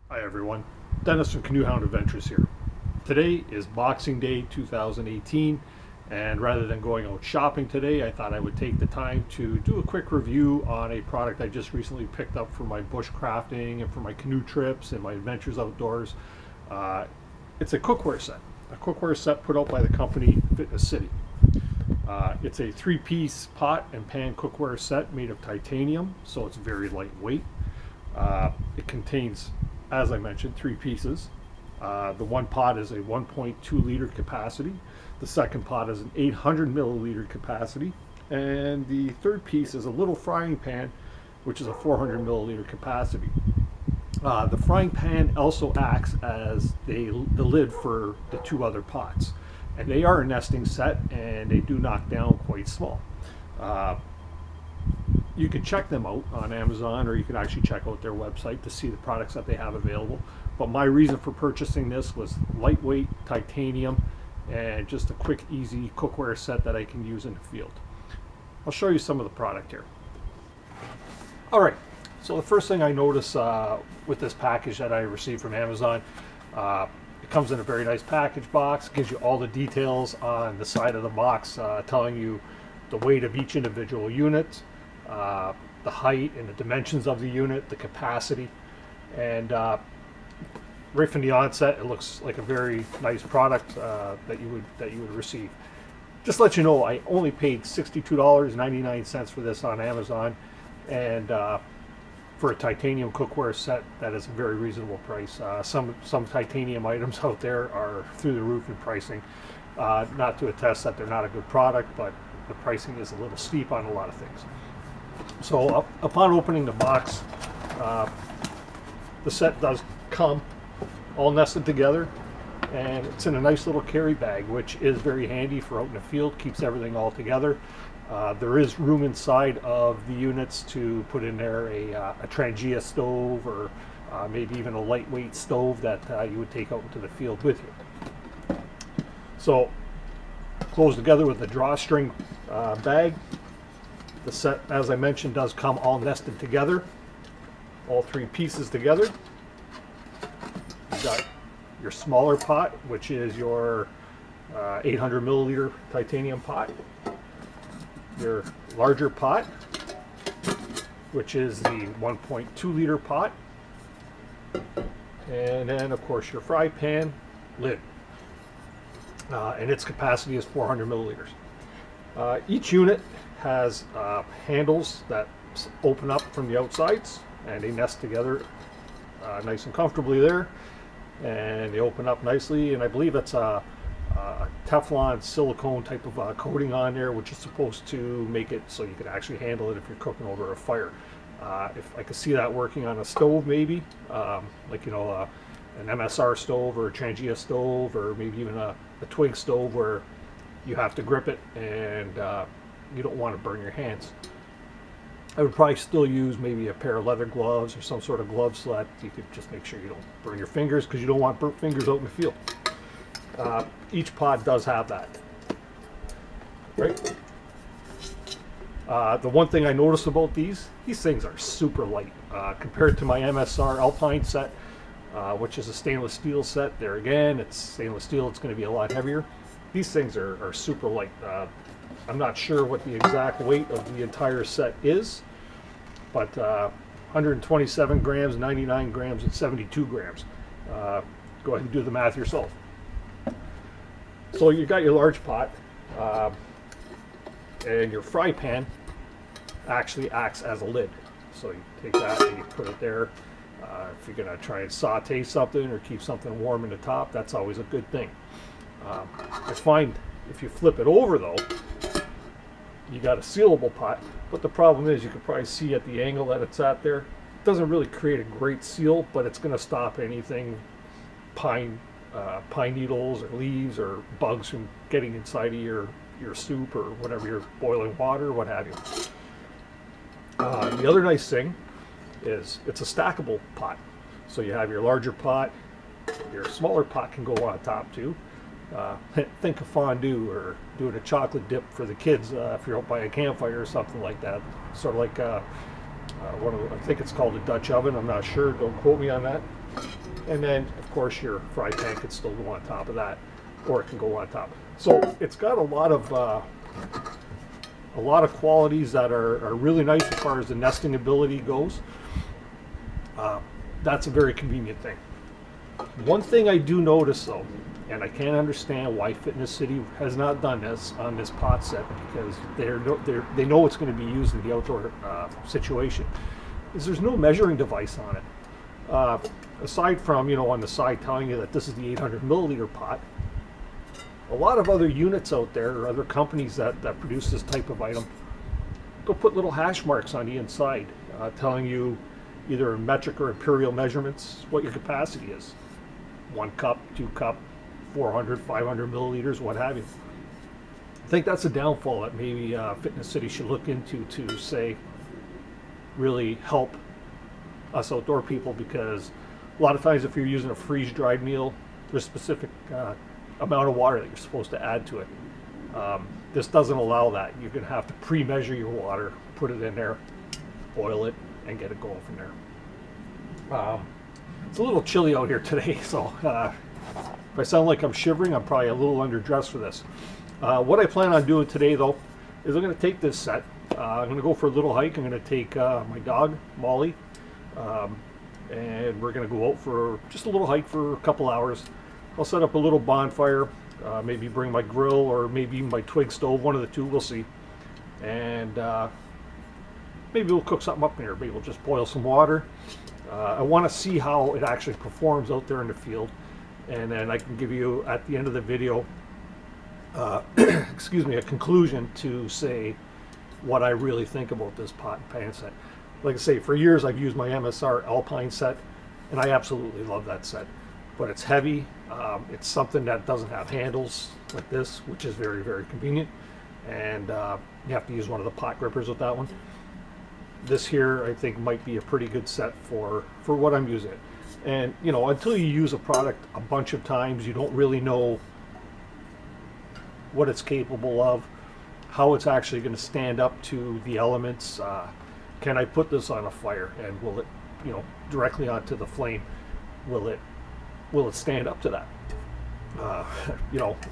Hi everyone, Dennis from Canoehound Adventures here. Today is Boxing Day 2018, and rather than going out shopping today, I thought I would take the time to do a quick review on a product I just recently picked up for my bushcrafting and for my canoe trips and my adventures outdoors. It's a cookware set. A cookware set put out by the company Finess City. It's a three-piece pot and pan cookware set made of titanium, so it's very lightweight. It contains, as I mentioned, three pieces. The one pot is a 1.2 liter capacity. The second pot is an 800 milliliter capacity. And the third piece is a little frying pan, which is a 400 milliliter capacity. The frying pan also acts as the lid for the two other pots. And they are a nesting set, and they do knock down quite small. You can check them out on Amazon, or you can actually check out their website to see the products that they have available. But my reason for purchasing this was lightweight titanium and just a quick, easy cookware set that I can use in the field. I'll show you some of the product here. All right, so the first thing I notice with this package that I received from Amazon, it comes in a very nice package box. It gives you all the details on the side of the box, telling you the weight of each individual unit, the height and the dimensions of the unit, the capacity, and right from the onset, it looks like a very nice product that you would receive. Just to let you know, I only paid $62.99 for this on Amazon, and for a titanium cookware set, that is a very reasonable price. Some titanium items out there are through the roof in pricing. Not to attest that they're not a good product, but the pricing is a little steep on a lot of things. So upon opening the box, the set does come all nested together, and it's in a nice little carry bag, which is very handy for out in the field, keeps everything all together. There is room inside of the units to put in there a Trangia stove, or maybe even a lightweight stove that you would take out into the field with you. So closed together with a drawstring bag. The set, as I mentioned, does come all nested together, all three pieces together. You've got your smaller pot, which is your 800 milliliter titanium pot. Your larger pot, which is the 1.2 liter pot. And then, of course, your fry pan lid. And its capacity is 400 milliliters. Each unit has handles that open up from the outsides, and they nest together nice and comfortably there, and they open up nicely. And I believe it's a Teflon silicone type of coating on there, which is supposed to make it so you can actually handle it if you're cooking over a fire. If I could see that working on a stove, maybe like an MSR stove or a Trangia stove, or maybe even a Twig stove, where you have to grip it and you don't want to burn your hands. I would probably still use maybe a pair of leather gloves or some sort of gloves so that you could just make sure you don't burn your fingers, because you don't want burnt fingers out in the field. Each pod does have that, right? The one thing I noticed about these things are super light compared to my MSR Alpine set, which is a stainless steel set. There again, it's stainless steel, it's going to be a lot heavier. These things are super light. I'm not sure what the exact weight of the entire set is, but 127 grams, 99 grams, and 72 grams. Go ahead and do the math yourself. So you got your large pot, and your fry pan actually acts as a lid. So you take that and you put it there. If you're going to try and saute something or keep something warm in the top, that's always a good thing. I find if you flip it over, though, you got a sealable pot, but the problem is, you can probably see at the angle that it's at there, it doesn't really create a great seal, but it's going to stop anything, pine needles or leaves or bugs, from getting inside of your soup or whatever you're boiling, water, what have you. The other nice thing is it's a stackable pot. So you have your larger pot, your smaller pot can go on top too. Think of fondue or doing a chocolate dip for the kids if you're out by a campfire or something like that. Sort of like I think it's called a Dutch oven. I'm not sure. Don't quote me on that. And then, of course, your fry pan can still go on top of that, or it can go on top. So it's got a lot of qualities that are really nice as far as the nesting ability goes. That's a very convenient thing. One thing I do notice though, and I can't understand why Finess City has not done this on this pot set, because they know it's going to be used in the outdoor situation, is there's no measuring device on it. Aside from, on the side telling you that this is the 800 milliliter pot, a lot of other units out there, or other companies that produce this type of item, they'll put little hash marks on the inside telling you either in metric or imperial measurements what your capacity is. 1 cup, 2 cup, 400, 500 milliliters, what have you. I think that's a downfall that maybe Finess City should look into to say really help us outdoor people, because a lot of times if you're using a freeze-dried meal, there's a specific amount of water that you're supposed to add to it. This doesn't allow that. You're going to have to pre-measure your water, put it in there, boil it, and get it going from there. It's a little chilly out here today, so if I sound like I'm shivering, I'm probably a little underdressed for this. What I plan on doing today, though, is I'm going to take this set. I'm going to go for a little hike. I'm going to take my dog, Molly, and we're going to go out for just a little hike for a couple hours. I'll set up a little bonfire, maybe bring my grill, or maybe my Twig stove, one of the two, we'll see. And maybe we'll cook something up here. Maybe we'll just boil some water. I want to see how it actually performs out there in the field, and then I can give you at the end of the video excuse me, a conclusion to say what I really think about this pot and pan set. Like I say, for years I've used my MSR Alpine set, and I absolutely love that set, but it's heavy. It's something that doesn't have handles like this, which is very, very convenient, and you have to use one of the pot grippers with that one. This here I think might be a pretty good set for what I'm using it. And until you use a product a bunch of times, you don't really know what it's capable of, how it's actually going to stand up to the elements. Can I put this on a fire, and will it, directly onto the flame, will it stand up to that?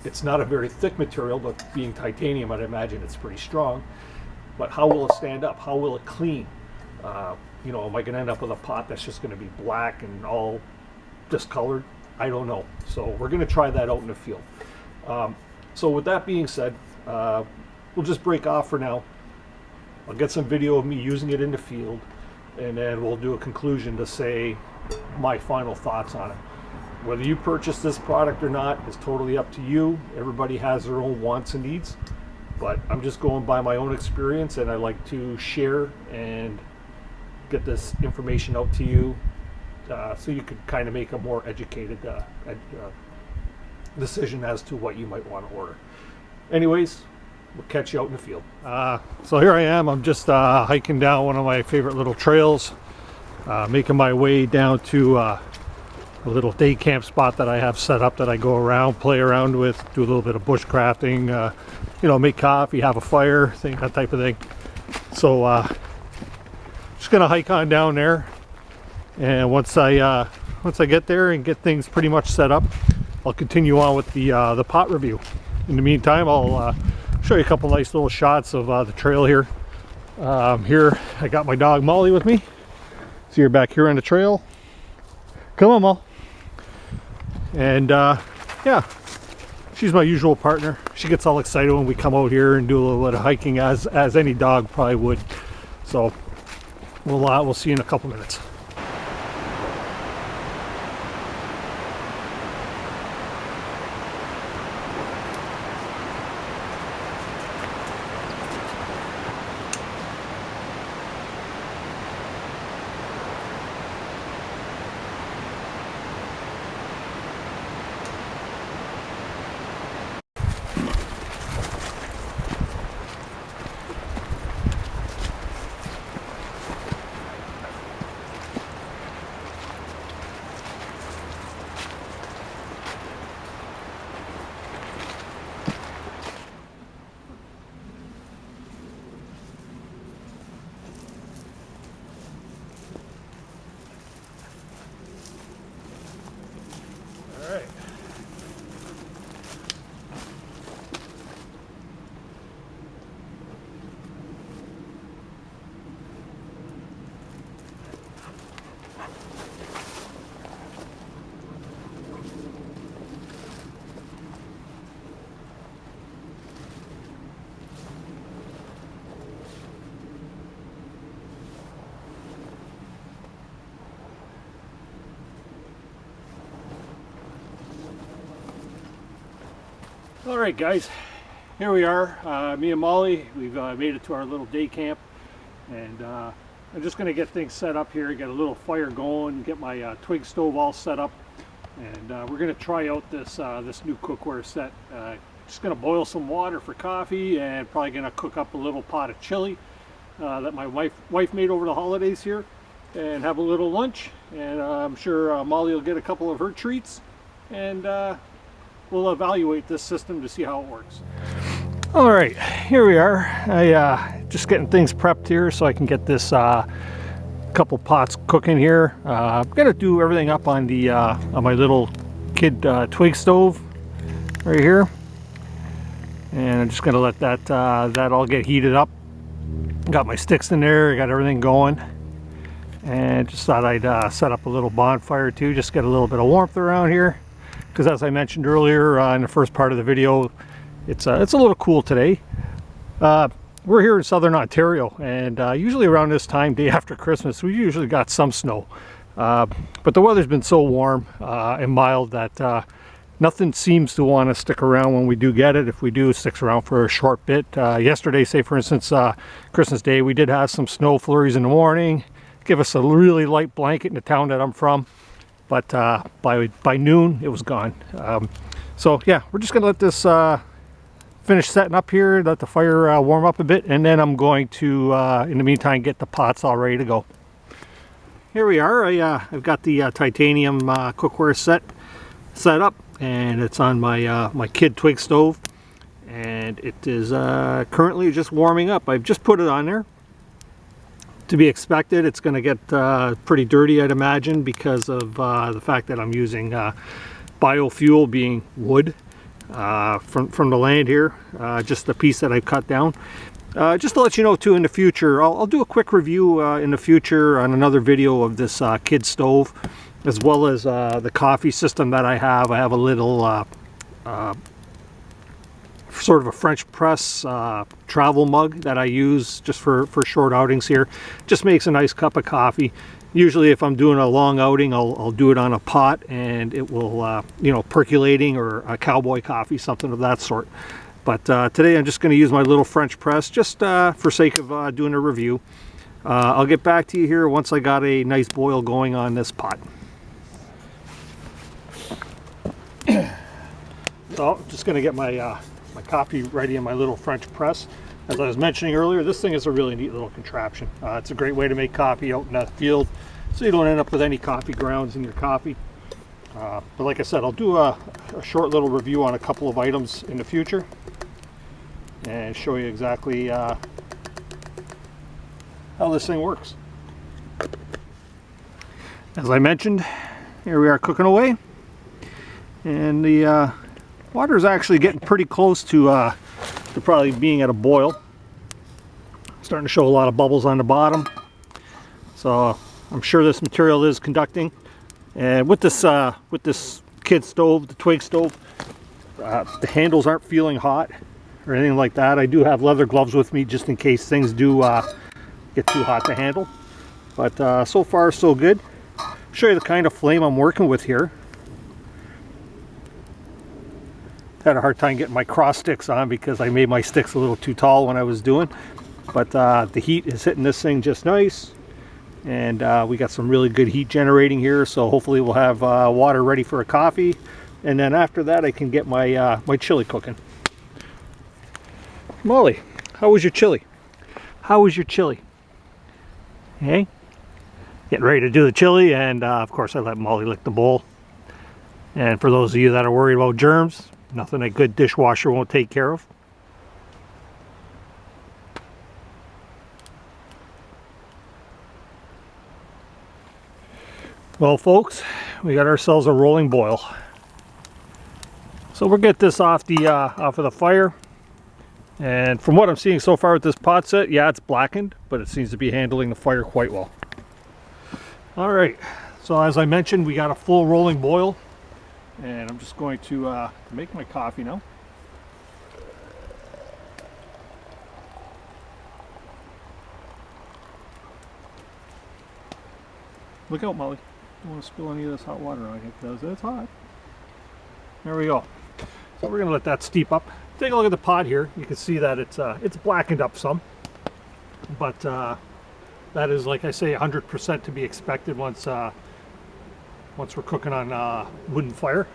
It's not a very thick material, but being titanium, I'd imagine it's pretty strong. But how will it stand up? How will it clean? Am I going to end up with a pot that's just going to be black and all discolored? I don't know. So we're going to try that out in the field. So with that being said, we'll just break off for now. I'll get some video of me using it in the field, and then we'll do a conclusion to say my final thoughts on it. Whether you purchase this product or not is totally up to you. Everybody has their own wants and needs, but I'm just going by my own experience, and I like to share and get this information out to you so you could kind of make a more educated decision as to what you might want to order. Anyways, we'll catch you out in the field. So here I am. I'm just hiking down one of my favorite little trails, making my way down to a little day camp spot that I have set up that I go around, play around with, do a little bit of bushcrafting, make coffee, have a fire, that type of thing. So just gonna hike on down there, and once I get there and get things pretty much set up, I'll continue on with the pot review. In the meantime, I'll show you a couple nice little shots of the trail here. Here I got my dog Molly with me. See her back here on the trail. Come on, Molly. And yeah, she's my usual partner. She gets all excited when we come out here and do a little bit of hiking, as any dog probably would. So we'll see you in a couple minutes. Alright guys, here we are, me and Molly, we've made it to our little day camp, and I'm just going to get things set up here, get a little fire going, get my Twig stove all set up, and we're going to try out this this new cookware set. Just going to boil some water for coffee, and probably going to cook up a little pot of chili that my wife made over the holidays here, and have a little lunch, and I'm sure Molly will get a couple of her treats, and we'll evaluate this system to see how it works. All right, here we are. I just getting things prepped here so I can get this couple pots cooking here. I'm gonna do everything up on the on my little kid Twig stove right here, and I'm just gonna let that that all get heated up. Got my sticks in there, I got everything going, and just thought I'd set up a little bonfire too, just get a little bit of warmth around here. Because as I mentioned earlier in the first part of the video, it's a little cool today. We're here in southern Ontario, and usually around this time, day after Christmas, we usually got some snow. But the weather's been so warm and mild that nothing seems to want to stick around when we do get it. If we do, it sticks around for a short bit. Yesterday, say for instance, Christmas Day, we did have some snow flurries in the morning. Give us a really light blanket in the town that I'm from. But by noon it was gone. So yeah, we're just gonna let this finish setting up here, let the fire warm up a bit, and then I'm going to in the meantime get the pots all ready to go. Here we are. I've got the titanium cookware set up, and it's on my my kid Twig stove, and it is currently just warming up. I've just put it on there. To be expected, it's going to get pretty dirty, I'd imagine, because of the fact that I'm using biofuel, being wood from the land here, just a piece that I've cut down. Just to let you know too, in the future, I'll do a quick review in the future on another video of this kid stove, as well as the coffee system that I have. I have a little sort of a French press travel mug that I use just for short outings here. Just makes a nice cup of coffee. Usually if I'm doing a long outing, I'll do it on a pot, and it will you know, percolating, or a cowboy coffee, something of that sort. But today I'm just going to use my little French press, just for sake of doing a review. I'll get back to you here once I got a nice boil going on this pot. So I'm just going to get my my coffee ready in my little French press. As I was mentioning earlier, this thing is a really neat little contraption. It's a great way to make coffee out in the field, so you don't end up with any coffee grounds in your coffee. But like I said, I'll do a short little review on a couple of items in the future, and show you exactly how this thing works. As I mentioned, here we are cooking away, and the water is actually getting pretty close to probably being at a boil. Starting to show a lot of bubbles on the bottom, so I'm sure this material is conducting. And with this kid stove, the Twig stove, the handles aren't feeling hot or anything like that. I do have leather gloves with me just in case things do get too hot to handle. But so far so good. I'll show you the kind of flame I'm working with here. Had a hard time getting my cross sticks on because I made my sticks a little too tall when I was doing. But the heat is hitting this thing just nice. And we got some really good heat generating here, so hopefully we'll have water ready for a coffee. And then after that I can get my my chili cooking. Molly, how was your chili? How was your chili? Hey? Getting ready to do the chili, and of course I let Molly lick the bowl. And for those of you that are worried about germs, nothing a good dishwasher won't take care of. Well folks, we got ourselves a rolling boil. So we'll get this off of the fire. And from what I'm seeing so far with this pot set, yeah, it's blackened, but it seems to be handling the fire quite well. Alright, so as I mentioned, we got a full rolling boil. And I'm just going to make my coffee now. Look out, Molly. Don't want to spill any of this hot water on you because it's hot. There we go. So we're going to let that steep up. Take a look at the pot here. You can see that it's blackened up some, but that is, like I say, 100% to be expected once we're cooking on wooden fire.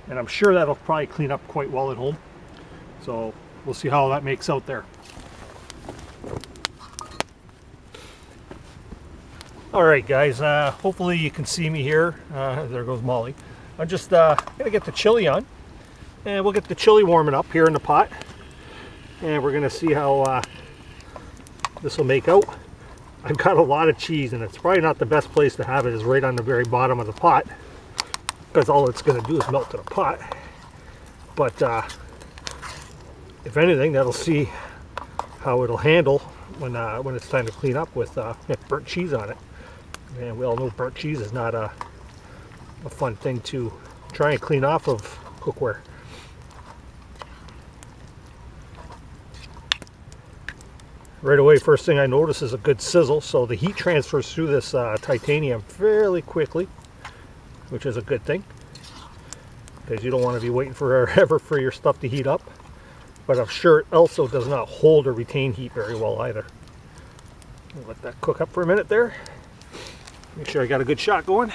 And I'm sure that'll probably clean up quite well at home. So we'll see how that makes out there. All right, guys, hopefully you can see me here. There goes Molly. I'm just gonna get the chili on, and we'll get the chili warming up here in the pot, and we're gonna see how this will make out. I've got a lot of cheese, and it's probably not the best place to have it is right on the very bottom of the pot, because all it's gonna do is melt in the pot. But if anything, that'll see how it'll handle when it's time to clean up with burnt cheese on it. And we all know burnt cheese is not a fun thing to try and clean off of cookware. Right away, first thing I notice is a good sizzle, so the heat transfers through this titanium fairly quickly, which is a good thing, because you don't want to be waiting forever for your stuff to heat up. But I'm sure it also does not hold or retain heat very well either. I'll let that cook up for a minute there. Make sure I got a good shot going.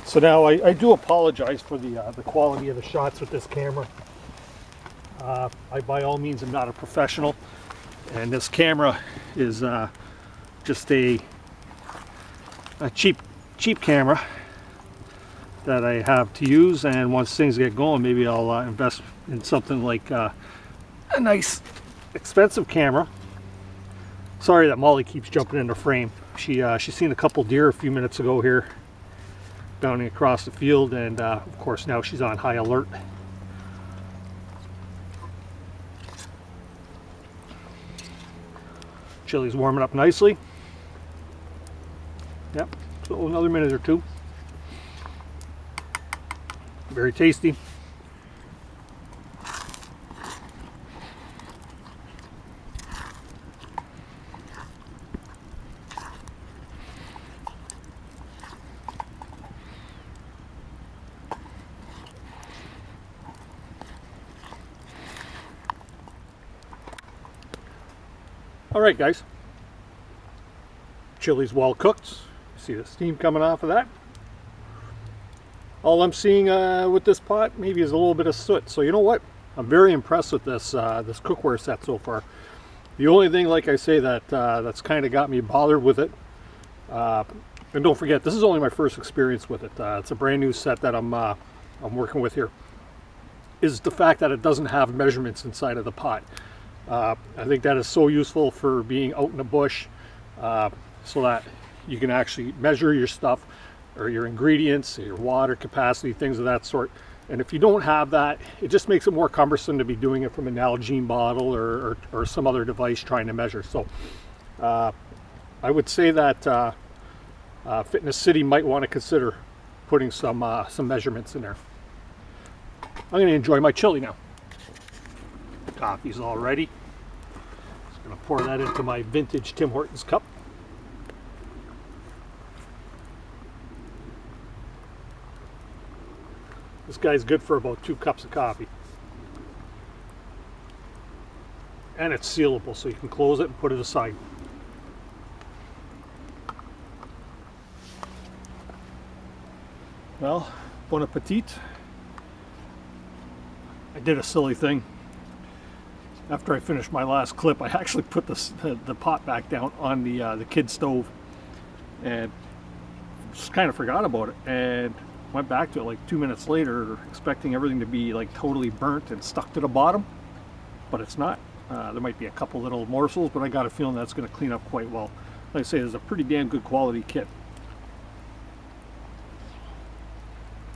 So now I do apologize for the quality of the shots with this camera. I by all means am not a professional, and this camera is just a cheap camera that I have to use, and once things get going, maybe I'll invest in something like a nice expensive camera. Sorry that Molly keeps jumping in the frame. She's seen a couple deer a few minutes ago here bounding across the field, and of course now she's on high alert. Chili's warming up nicely. Yep, so another minute or two. Very tasty. All right, guys. Chili's well cooked. See the steam coming off of that. All I'm seeing with this pot maybe is a little bit of soot. So you know what? I'm very impressed with this this cookware set so far. The only thing, like I say, that's kind of got me bothered with it, and don't forget, this is only my first experience with it. It's a brand new set that I'm working with here. Is the fact that it doesn't have measurements inside of the pot. I think that is so useful for being out in the bush, so that you can actually measure your stuff, or your ingredients, your water capacity, things of that sort. And if you don't have that, it just makes it more cumbersome to be doing it from an Nalgene bottle or some other device trying to measure. So I would say that Finess City might want to consider putting some measurements in there. I'm going to enjoy my chili now. Coffee's all ready. Just going to pour that into my vintage Tim Hortons cup. This guy's good for about 2 cups of coffee. And it's sealable, so you can close it and put it aside. Well, bon appetit. I did a silly thing. After I finished my last clip, I actually put the pot back down on the kid stove, and just kind of forgot about it, and went back to it like 2 minutes later, expecting everything to be like totally burnt and stuck to the bottom, but it's not. There might be a couple little morsels, but I got a feeling that's going to clean up quite well. Like I say, it's a pretty damn good quality kit.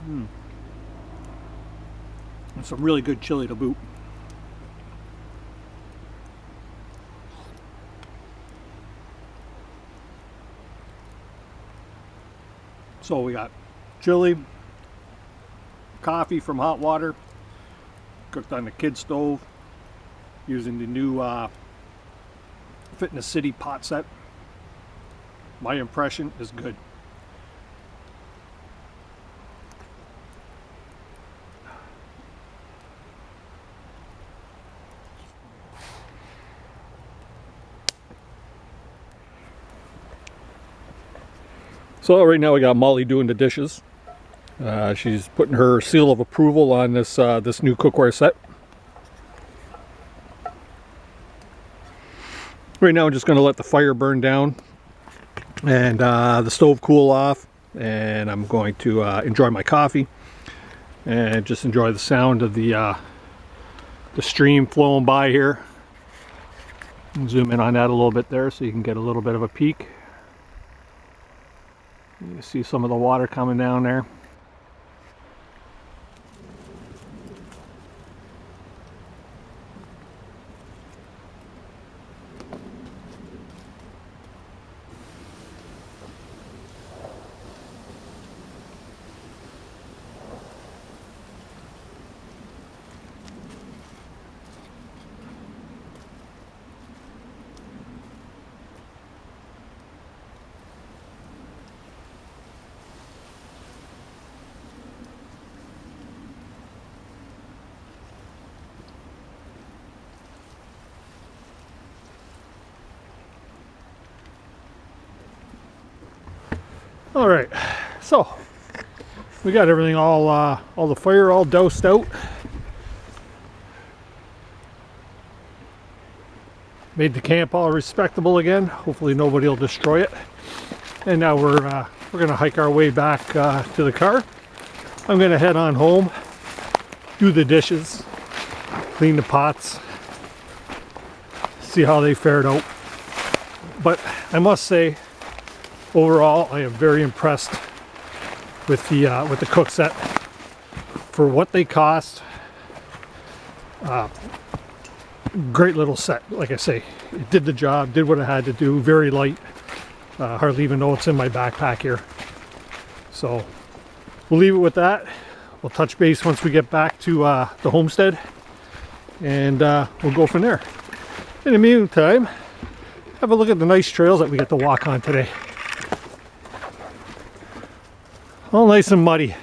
And some really good chili to boot. So we got chili, coffee from hot water, cooked on the kid stove, using the new Finess City pot set. My impression is good. So right now we got Molly doing the dishes. She's putting her seal of approval on this this new cookware set. Right now I'm just going to let the fire burn down and the stove cool off, and I'm going to enjoy my coffee and just enjoy the sound of the stream flowing by here. Zoom in on that a little bit there so you can get a little bit of a peek. You see some of the water coming down there. All right, so we got everything all the fire all doused out. Made the camp all respectable again. Hopefully nobody will destroy it. And now we're gonna hike our way back to the car. I'm gonna head on home, do the dishes, clean the pots, see how they fared out. But I must say, overall, I am very impressed with the cook set for what they cost. Great little set, like I say. It did the job, did what it had to do. Very light. Hardly even know it's in my backpack here. So we'll leave it with that. We'll touch base once we get back to the homestead, and we'll go from there. In the meantime, have a look at the nice trails that we get to walk on today. All nice and muddy.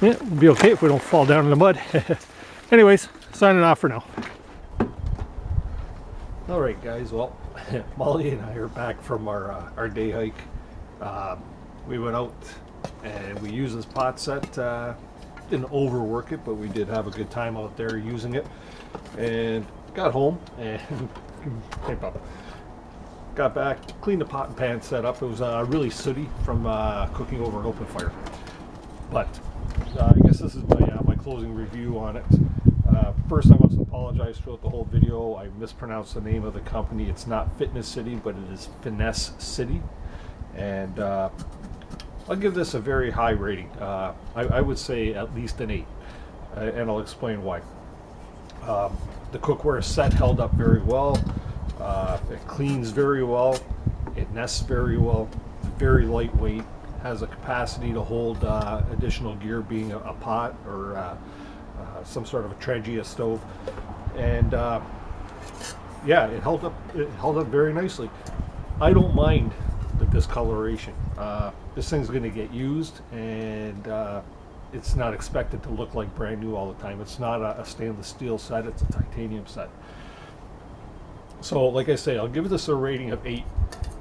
Yeah, we'll be okay if we don't fall down in the mud. Anyways, signing off for now. All right, guys. Well, Molly and I are back from our day hike. We went out and we used this pot set. Didn't overwork it, but we did have a good time out there using it. And got home and hey, Papa. Got back, cleaned the pot and pan set up. It was really sooty from cooking over an open fire. But I guess this is my closing review on it. First, I must apologize throughout the whole video. I mispronounced the name of the company. It's not Finess City, but it is Finess City. And I'll give this a very high rating. I would say at least an 8. And I'll explain why. The cookware set held up very well. It cleans very well, it nests very well, it's very lightweight, has a capacity to hold additional gear, being a pot or some sort of a Tregia stove, and yeah, it held up very nicely. I don't mind the discoloration. This thing's going to get used, and it's not expected to look like brand new all the time. It's not a stainless steel set, it's a titanium set. So, like I say, I'll give this a rating of 8.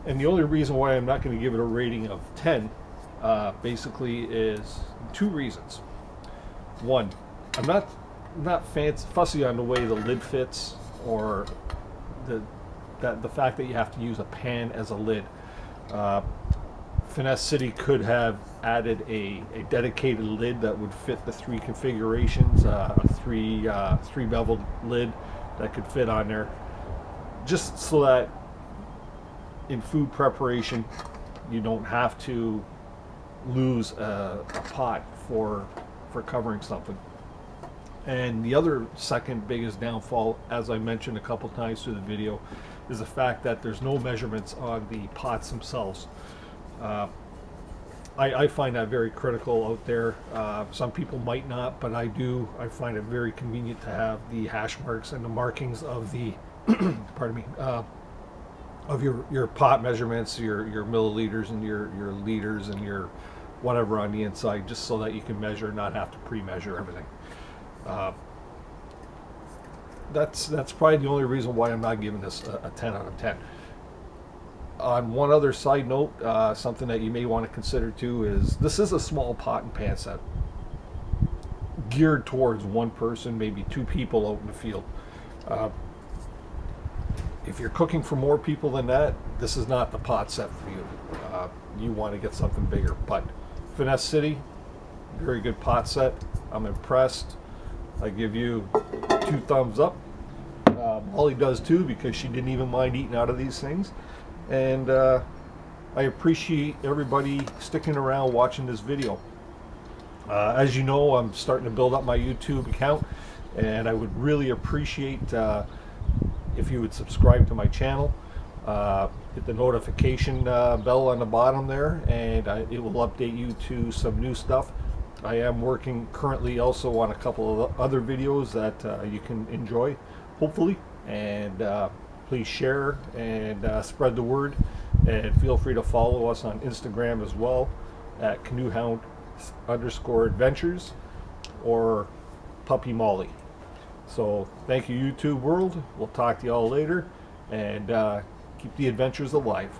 And the only reason why I'm not going to give it a rating of 10, basically, is 2 reasons. One, I'm not fussy on the way the lid fits, or the fact that you have to use a pan as a lid. Finess City could have added a dedicated lid that would fit the 3 configurations, a 3 beveled lid that could fit on there. Just so that in food preparation you don't have to lose a pot for covering something. And the other second biggest downfall, as I mentioned a couple times through the video, is the fact that there's no measurements on the pots themselves. I find that very critical out there. Some people might not, but I do. I find it very convenient to have the hash marks and the markings of the pardon me, of your pot measurements, your milliliters and your liters and your whatever on the inside, just so that you can measure, not have to pre-measure everything. That's probably the only reason why I'm not giving this a 10 out of 10. On one other side note, something that you may want to consider too is this is a small pot and pan set geared towards one person, maybe two people out in the field. If you're cooking for more people than that, this is not the pot set for you. You want to get something bigger. But Finess City, very good pot set. I'm impressed. I give you 2 thumbs up. Molly does too, because she didn't even mind eating out of these things. And I appreciate everybody sticking around watching this video. As you know, I'm starting to build up my YouTube account, and I would really appreciate if you would subscribe to my channel, hit the notification bell on the bottom there, and it will update you to some new stuff. I am working currently also on a couple of other videos that you can enjoy, hopefully, and please share and spread the word, and feel free to follow us on Instagram as well at Canoehound_adventures or Puppy Molly. So thank you, YouTube world. We'll talk to you all later, and keep the adventures alive.